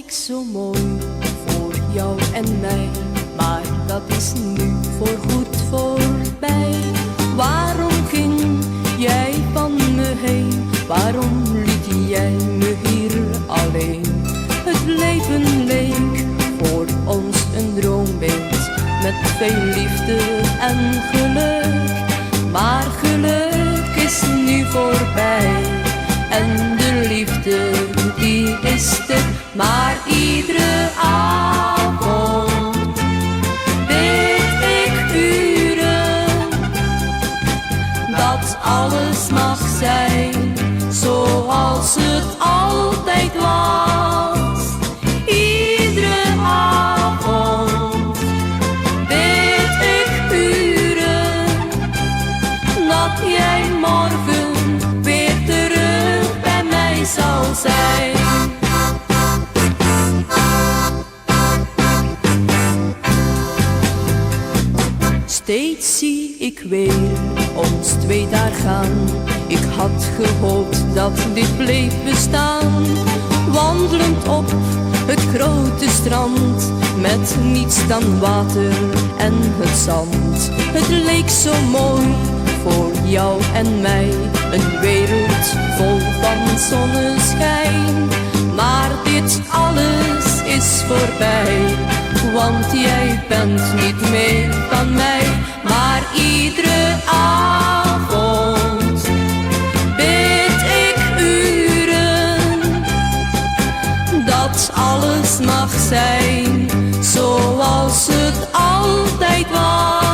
leek zo mooi voor jou en mij, maar dat is nu voorgoed voorbij. Waarom ging jij van me heen? Waarom liet jij me hier alleen? Het leven leek voor ons een droombeeld met veel liefde en geluk. Maar geluk is nu voorbij en de liefde die is stuk. Maar iedere avond bid ik uren dat alles mag zijn zoals het altijd was. Iedere avond bid ik uren dat jij morgen weer terug bij mij zal zijn. Steeds zie ik weer ons twee daar gaan. Ik had gehoopt dat dit bleef bestaan. Wandelend op het grote strand, met niets dan water en het zand. Het leek zo mooi voor jou en mij, een wereld vol van zonneschijn. Maar dit alles is voorbij, want jij bent niet meer van mij. Maar iedere avond bid ik uren dat alles mag zijn zoals het altijd was.